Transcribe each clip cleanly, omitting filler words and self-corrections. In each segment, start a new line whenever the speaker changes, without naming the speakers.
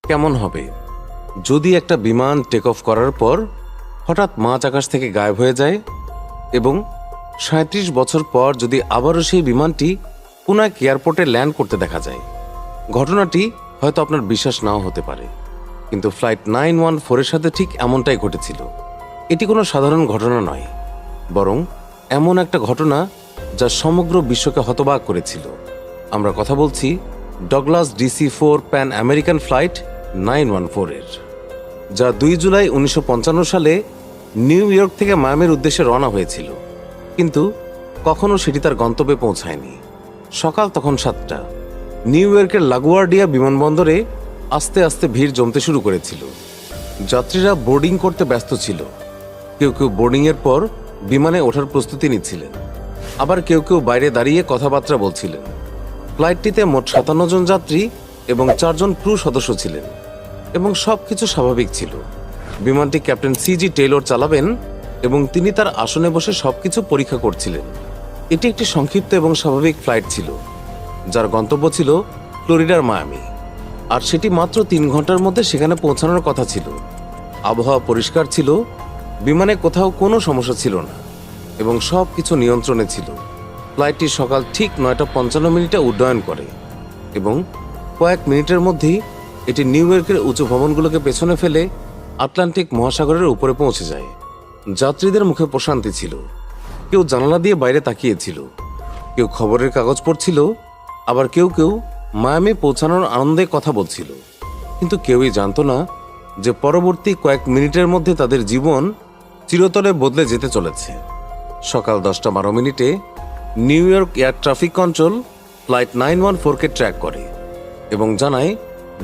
কেমন হবে যদি একটা বিমান টেক অফ করার পর হঠাৎ মাঝ আকাশ থেকে গায়েব হয়ে যায় এবং ৩৭ বছর পর যদি আবারও সেই বিমানটি কোনো এক এয়ারপোর্টে ল্যান্ড করতে দেখা যায়? ঘটনাটি হয়তো আপনার বিশ্বাস নাও হতে পারে, কিন্তু ফ্লাইট 914-এর সাথে ঠিক এমনটাই ঘটেছিল। এটি কোনো সাধারণ ঘটনা নয়, বরং এমন একটা ঘটনা যা সমগ্র বিশ্বকে হতবাক করেছিল। আমরা কথা বলছি Douglas DC-4 Pan American flight 914-এর, যা 2 জুলাই 1955 সালে নিউ ইয়র্ক থেকে মায়ামির উদ্দেশ্যে রওনা হয়েছিল, কিন্তু কখনো সেটি তার গন্তব্যে পৌঁছায়নি। সকাল তখন 7টা। নিউ ইয়র্কের লাগুয়ার্ডিয়া বিমানবন্দরে আস্তে আস্তে ভিড় জমতে শুরু করেছিল। যাত্রীরা বোর্ডিং করতে ব্যস্ত ছিল। কেউ কেউ বোর্ডিংয়ের পর বিমানে ওঠার প্রস্তুতি নিচ্ছিলেন, আবার কেউ কেউ বাইরে দাঁড়িয়ে কথাবার্তা বলছিলেন। ফ্লাইটটিতে মোট 57 জন যাত্রী এবং 4 জন ক্রু সদস্য ছিলেন এবং সবকিছু স্বাভাবিক ছিল। বিমানটি ক্যাপ্টেন CG টেইলর চালাবেন এবং তিনি তার আসনে বসে সবকিছু পরীক্ষা করছিলেন। এটি একটি সংক্ষিপ্ত এবং স্বাভাবিক ফ্লাইট ছিল, যার গন্তব্য ছিল ফ্লোরিডার মায়ামি, আর সেটি মাত্র 3 ঘন্টার মধ্যে সেখানে পৌঁছানোর কথা ছিল। আবহাওয়া পরিষ্কার ছিল, বিমানে কোথাও কোনো সমস্যা ছিল না এবং সব কিছু নিয়ন্ত্রণে ছিল। ফ্লাইটটি সকাল ঠিক 9:55 উড্ডয়ন করে এবং কয়েক মিনিটের মধ্যেই এটি নিউ ইয়র্কের উঁচু ভবনগুলোকে পেছনে ফেলে আটলান্টিক মহাসাগরের উপরে পৌঁছে যায়। যাত্রীদের মুখে প্রশান্তি ছিল। কেউ জানালা দিয়ে বাইরে তাকিয়েছিল, কেউ খবরের কাগজ পড়ছিল, আবার কেউ কেউ মায়ামি পৌঁছানোর আনন্দে কথা বলছিল। কিন্তু কেউই জানতো না যে পরবর্তী কয়েক মিনিটের মধ্যে তাদের জীবন চিরতরে বদলে যেতে চলেছে। সকাল 10:12 New York air traffic control flight 914-কে ট্র্যাক করে এবং জানায়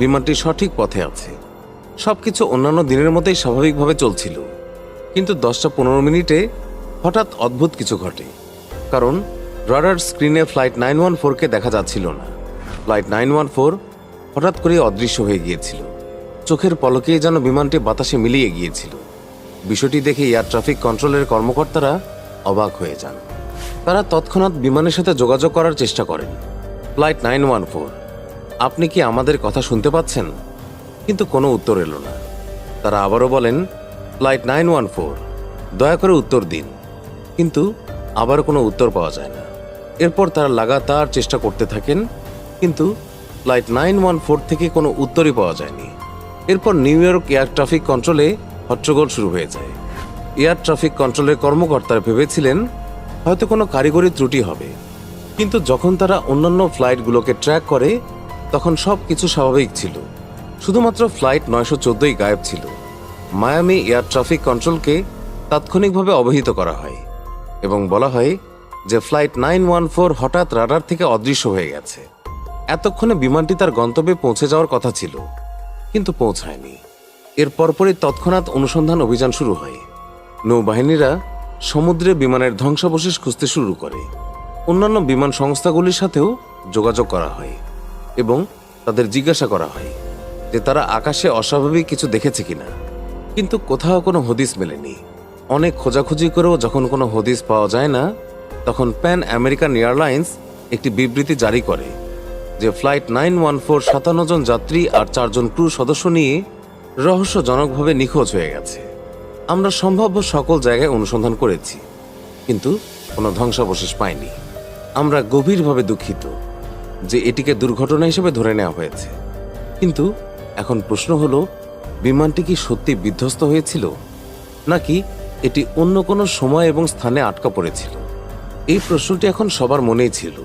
বিমানটি সঠিক পথে আছে। সবকিছু অন্যান্য দিনের মতোই স্বাভাবিকভাবে চলছিল, কিন্তু 10:15 হঠাৎ অদ্ভুত কিছু ঘটে, কারণ রাডার স্ক্রিনে ফ্লাইট 914-কে দেখা যাচ্ছিল না। ফ্লাইট 914 হঠাৎ করে অদৃশ্য হয়ে গিয়েছিল। চোখের পলকেই যেন বিমানটি বাতাসে মিলিয়ে গিয়েছিল। বিষয়টি দেখে এয়ার ট্রাফিক কন্ট্রোলের কর্মকর্তারা অবাক হয়ে যান। তারা তৎক্ষণাৎ বিমানের সাথে যোগাযোগ করার চেষ্টা করেন। ফ্লাইট 914, আপনি কি আমাদের কথা শুনতে পাচ্ছেন? কিন্তু কোনো উত্তর এলো না। তারা আবারও বলেন, ফ্লাইট 914, দয়া করে উত্তর দিন। কিন্তু আবার কোনো উত্তর পাওয়া যায় না। এরপর তারা লাগাতার চেষ্টা করতে থাকেন, কিন্তু ফ্লাইট 914 থেকে কোনো উত্তরই পাওয়া যায়নি। এরপর নিউ ইয়র্ক এয়ার ট্রাফিক কন্ট্রোলে হট্টগোল শুরু হয়ে যায়। এয়ার ট্রাফিক কন্ট্রোলের কর্মকর্তারা ভেবেছিলেন হয়তো কোনো কারিগরি ত্রুটি হবে, কিন্তু যখন তারা অন্যান্য ফ্লাইটগুলোকে ট্র্যাক করে তখন সব কিছু স্বাভাবিক ছিল। শুধুমাত্র ফ্লাইট 914-ই গায়েব ছিল। মায়ামি এয়ার ট্রাফিক কন্ট্রোলকে তাৎক্ষণিকভাবে অবহিত করা হয় এবং বলা হয় যে ফ্লাইট 914 হঠাৎ রাডার থেকে অদৃশ্য হয়ে গেছে। এতক্ষণে বিমানটি তার গন্তব্যে পৌঁছে যাওয়ার কথা ছিল, কিন্তু পৌঁছায়নি। এর পরপরই তৎক্ষণাৎ অনুসন্ধান অভিযান শুরু হয়। নৌবাহিনীরা সমুদ্রে বিমানের ধ্বংসাবশেষ খুঁজতে শুরু করে। অন্যান্য বিমান সংস্থাগুলির সাথেও যোগাযোগ করা হয় এবং তাদের জিজ্ঞাসা করা হয় যে তারা আকাশে অস্বাভাবিক কিছু দেখেছে কিনা, কিন্তু কোথাও কোনো হদিস মেলেনি। অনেক খোঁজাখুঁজি করেও যখন কোনো হদিস পাওয়া যায় না, তখন প্যান আমেরিকান এয়ারলাইন্স একটি বিবৃতি জারি করে যে ফ্লাইট 914 57 জন যাত্রী আর 4 জন ক্রু সদস্য নিয়ে রহস্যজনকভাবে নিখোঁজ হয়ে গেছে। আমরা সম্ভাব্য সকল জায়গায় অনুসন্ধান করেছি, কিন্তু কোনো ধ্বংসাবশেষ পাইনি। আমরা গভীরভাবে দুঃখিত যে এটিকে দুর্ঘটনা হিসেবে ধরে নেওয়া হয়েছে, কিন্তু এখন প্রশ্ন হলো, বিমানটি কি সত্যি বিধ্বস্ত হয়েছিল, নাকি এটি অন্য কোনো সময় এবং স্থানে আটকা পড়েছিল? এই প্রশ্নটি এখন সবার মনেই ছিল,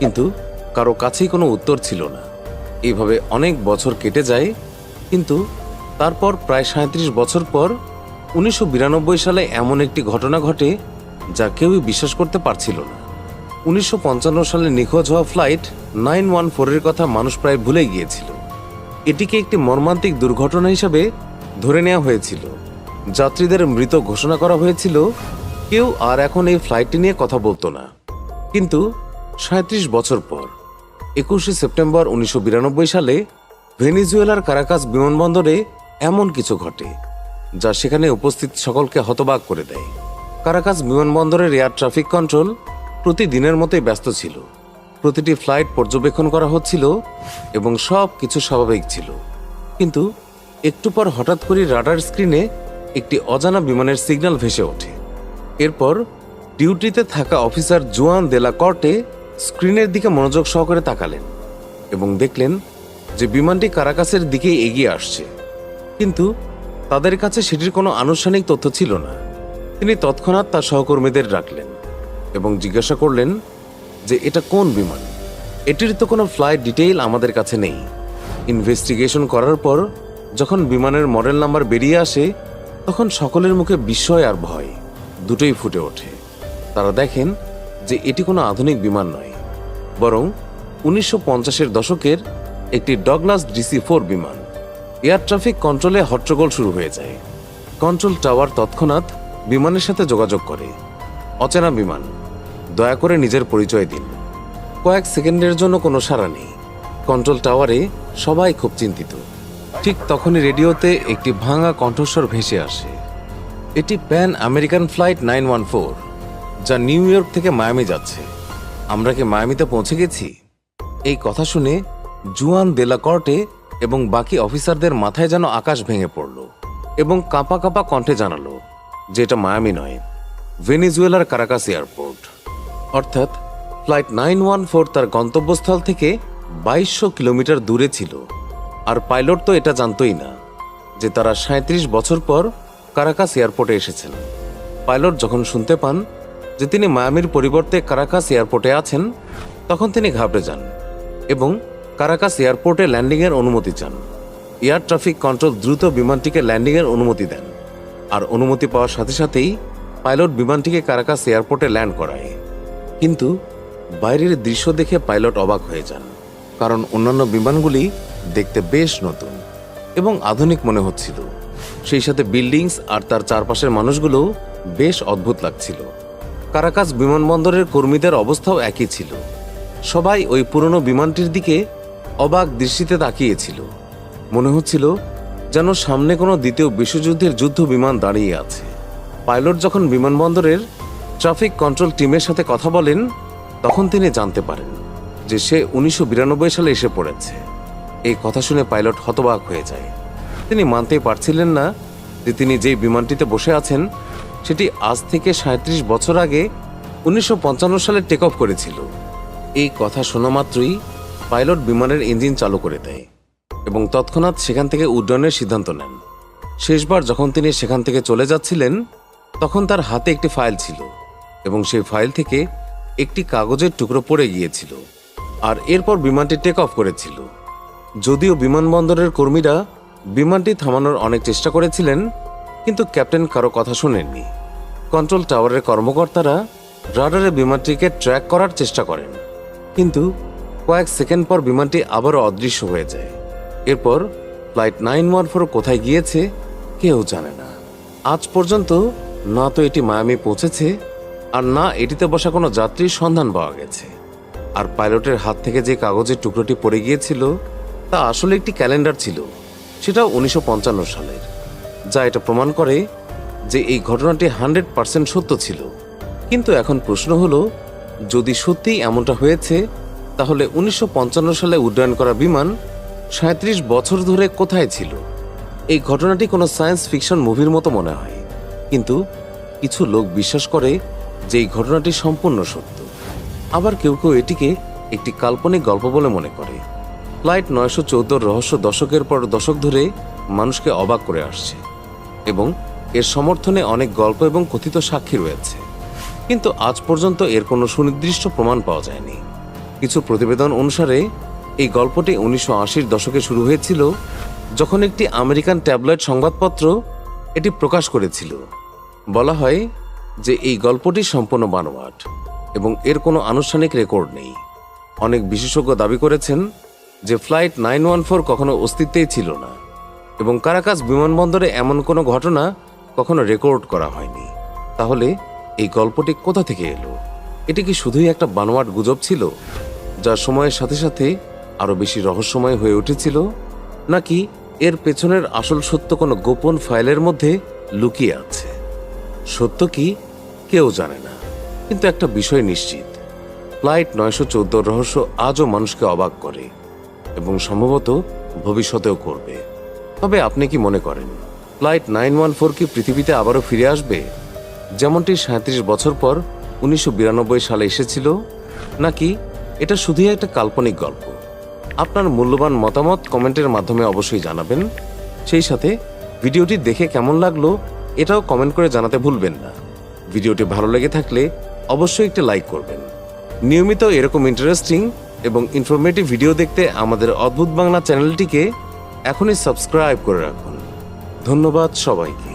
কিন্তু কারো কাছেই কোনো উত্তর ছিল না। এইভাবে অনেক বছর কেটে যায়, কিন্তু তারপর প্রায় 37 বছর পর 1992 সালে এমন একটি ঘটনা ঘটে যা কেউই বিশ্বাস করতে পারছিল না। 1955 সালে নিখোঁজ হওয়া ফ্লাইট 914-এর কথা মানুষ প্রায় ভুলে গিয়েছিল। এটিকে একটি মর্মান্তিক দুর্ঘটনা হিসেবে ধরে নেওয়া হয়েছিল। যাত্রীদের মৃত ঘোষণা করা হয়েছিল। কেউ আর এখন এই ফ্লাইটটি নিয়ে কথা বলতো না। কিন্তু 37 বছর পর 21শে সেপ্টেম্বর 1992 সালে ভেনিজুয়েলার কারাকাস বিমানবন্দরে এমন কিছু ঘটে যা সেখানে উপস্থিত সকলকে হতবাক করে দেয়। কারাকাস বিমানবন্দরের এয়ার ট্রাফিক কন্ট্রোল প্রতিদিনের মতোই ব্যস্ত ছিল। প্রতিটি ফ্লাইট পর্যবেক্ষণ করা হচ্ছিল এবং সব কিছু স্বাভাবিক ছিল। কিন্তু একটু পর হঠাৎ করে রাডার স্ক্রিনে একটি অজানা বিমানের সিগন্যাল ভেসে ওঠে। এরপর ডিউটিতে থাকা অফিসার জুয়ান দেলা কর্টে স্ক্রিনের দিকে মনোযোগ সহকারে তাকালেন এবং দেখলেন যে বিমানটি কারাকাসের দিকেই এগিয়ে আসছে, কিন্তু তাদের কাছে সেটির কোনো আনুষ্ঠানিক তথ্য ছিল না। তিনি তৎক্ষণাৎ তার সহকর্মীদের ডাকলেন এবং জিজ্ঞাসা করলেন যে এটা কোন বিমান, এটির তো কোনো ফ্লাইট ডিটেইল আমাদের কাছে নেই। ইনভেস্টিগেশন করার পর যখন বিমানের মডেল নাম্বার বেরিয়ে আসে, তখন সকলের মুখে বিস্ময় আর ভয় দুটোই ফুটে ওঠে। তারা দেখেন যে এটি কোনো আধুনিক বিমান নয়, বরং 1950-এর দশকের একটি ডগলাস DC-4 বিমান। এয়ার ট্রাফিক কন্ট্রোলে হট্টগোল শুরু হয়ে যায়। কন্ট্রোল টাওয়ার তৎক্ষণাৎ বিমানের সাথে যোগাযোগ করে। অচেনা বিমান, দয়া করে নিজের পরিচয় দিন। কয়েক সেকেন্ডের জন্য কোনো সাড়া নেই। কন্ট্রোল টাওয়ারে সবাই খুব চিন্তিত। ঠিক তখনই রেডিওতে একটি ভাঙা কণ্ঠস্বর ভেসে আসে। এটি প্যান আমেরিকান ফ্লাইট 914, যা নিউ ইয়র্ক থেকে মায়ামি যাচ্ছে। আমরা কি মায়ামিতে পৌঁছে গেছি? এই কথা শুনে জুয়ান দেলা কর্টে এবং বাকি অফিসারদের মাথায় যেন আকাশ ভেঙে পড়ল এবং কাঁপা কাঁপা কণ্ঠে জানালো যে এটা মায়ামি নয়, ভেনেজুয়েলার কারাকাস এয়ারপোর্ট। অর্থাৎ ফ্লাইট 914 তার গন্তব্যস্থল থেকে 2200 কিলোমিটার দূরে ছিল। আর পাইলট তো এটা জানতই না যে তারা 37 বছর পর কারাকাস এয়ারপোর্টে এসেছেন। পাইলট যখন শুনতে পান যে তিনি মায়ামির পরিবর্তে কারাকাস এয়ারপোর্টে আছেন, তখন তিনি ঘাবড়ে যান এবং কারাকাস এয়ারপোর্টে ল্যান্ডিংয়ের অনুমতি চান। এয়ার ট্রাফিক কন্ট্রোল দ্রুত বিমানটিকে ল্যান্ডিংয়ের অনুমতি দেন, আর অনুমতি পাওয়ার সাথে সাথেই পাইলট বিমানটিকে কারাকাস এয়ারপোর্টে ল্যান্ড করায়। কিন্তু বাইরের দৃশ্য দেখে পাইলট অবাক হয়ে যান, কারণ অন্যান্য বিমানগুলি দেখতে বেশ নতুন এবং আধুনিক মনে হচ্ছিল। সেই সাথে বিল্ডিংস আর তার চারপাশের মানুষগুলো বেশ অদ্ভুত লাগছিল। কারাকাস বিমানবন্দরের কর্মীদের অবস্থাও একই ছিল। সবাই ওই পুরনো বিমানটির দিকে অবাক দৃষ্টিতে তাকিয়েছিল। মনে হচ্ছিল যেন সামনে কোনো দ্বিতীয় বিশ্বযুদ্ধের যুদ্ধ বিমান দাঁড়িয়ে আছে। পাইলট যখন বিমানবন্দরের ট্রাফিক কন্ট্রোল টিমের সাথে কথা বলেন, তখন তিনি জানতে পারেন যে সে 1992 সালে এসে পড়েছে। এই কথা শুনে পাইলট হতবাক হয়ে যায়। তিনি মানতেই পারছিলেন না যে তিনি যেই বিমানটিতে বসে আছেন সেটি আজ থেকে 37 বছর আগে 1955 সালে টেক অফ করেছিল। এই কথা শোনা মাত্রই পাইলট বিমানের ইঞ্জিন চালু করে দেয় এবং তৎক্ষণাৎ সেখান থেকে উড্ডয়নের সিদ্ধান্ত নেন। শেষবার যখন তিনি সেখান থেকে চলে যাচ্ছিলেন, তখন তার হাতে একটি ফাইল ছিল এবং সেই ফাইল থেকে একটি কাগজের টুকরো পড়ে গিয়েছিল, আর এরপর বিমানটি টেক অফ করেছিল। যদিও বিমানবন্দরের কর্মীরা বিমানটি থামানোর অনেক চেষ্টা করেছিলেন, কিন্তু ক্যাপ্টেন কারো কথা শোনেননি। কন্ট্রোল টাওয়ারের কর্মকর্তারা রাডারে বিমানটিকে ট্র্যাক করার চেষ্টা করেন, কিন্তু কয়েক সেকেন্ড পর বিমানটি আবারও অদৃশ্য হয়ে যায়। এরপর ফ্লাইট 914 কোথায় গিয়েছে কেউ জানে না। আজ পর্যন্ত না তো এটি মায়ামি পৌঁছেছে, আর না এটিতে বসা কোনো যাত্রীর সন্ধান পাওয়া গেছে। আর পাইলটের হাত থেকে যে কাগজের টুকরোটি পড়ে গিয়েছিল তা আসলে একটি ক্যালেন্ডার ছিল, সেটাও 1955 সালের, যা এটা প্রমাণ করে যে এই ঘটনাটি 100% সত্য ছিল। কিন্তু এখন প্রশ্ন হলো, যদি সত্যিই এমনটা হয়েছে, তাহলে 1955 সালে উড্ডয়ন করা বিমান 37 বছর ধরে কোথায় ছিল? এই ঘটনাটি কোনো সায়েন্স ফিকশন মুভির মতো মনে হয়, কিন্তু কিছু লোক বিশ্বাস করে যে এই ঘটনাটি সম্পূর্ণ সত্য। আবার কেউ কেউ এটিকে একটি কাল্পনিক গল্প বলে মনে করে। ফ্লাইট 914 রহস্য দশকের পর দশক ধরে মানুষকে অবাক করে আসছে এবং এর সমর্থনে অনেক গল্প এবং কথিত সাক্ষী রয়েছে, কিন্তু আজ পর্যন্ত এর কোনো সুনির্দিষ্ট প্রমাণ পাওয়া যায়নি। কিছু প্রতিবেদন অনুসারে এই গল্পটি 1980-র দশকে শুরু হয়েছিল, যখন একটি আমেরিকান ট্যাবলয়েড সংবাদপত্র এটি প্রকাশ করেছিল। বলা হয় যে এই গল্পটি সম্পূর্ণ বানোয়াট এবং এর কোনো আনুষ্ঠানিক রেকর্ড নেই। অনেক বিশেষজ্ঞ দাবি করেছেন যে ফ্লাইট 914 কখনো অস্তিত্বেই ছিল না এবং কারাকাস বিমানবন্দরে এমন কোনো ঘটনা কখনো রেকর্ড করা হয়নি। তাহলে এই গল্পটি কোথা থেকে এলো? এটি কি শুধুই একটা বানোয়াট গুজব ছিল, যা সময়ের সাথে সাথে আরো বেশি রহস্যময় হয়ে উঠেছিল, নাকি এর পেছনের আসল সত্য কোনো গোপন ফাইলের মধ্যে লুকিয়ে আছে? সত্য কি কেউ জানে না, কিন্তু একটা বিষয় নিশ্চিত, ফ্লাইট 914 রহস্য আজও মানুষকে অবাক করে এবং সম্ভবত ভবিষ্যতেও করবে। তবে আপনি কি মনে করেন ফ্লাইট 914 কি পৃথিবীতে আবারও ফিরে আসবে, যেমনটি 37 বছর পর 1992 সালে এসেছিল, নাকি এটা শুধুই একটা কাল্পনিক গল্প? আপনার মূল্যবান মতামত কমেন্টের মাধ্যমে অবশ্যই জানাবেন। সেই সাথে ভিডিওটি দেখে কেমন লাগলো এটাও কমেন্ট করে জানাতে ভুলবেন না। ভিডিওটি ভালো লেগে থাকলে অবশ্যই একটি লাইক করবেন। নিয়মিত এরকম ইন্টারেস্টিং এবং ইনফরমেটিভ ভিডিও দেখতে আমাদের অদ্ভুত বাংলা চ্যানেলটিকে এখনই সাবস্ক্রাইব করে রাখুন। ধন্যবাদ সবাইকে।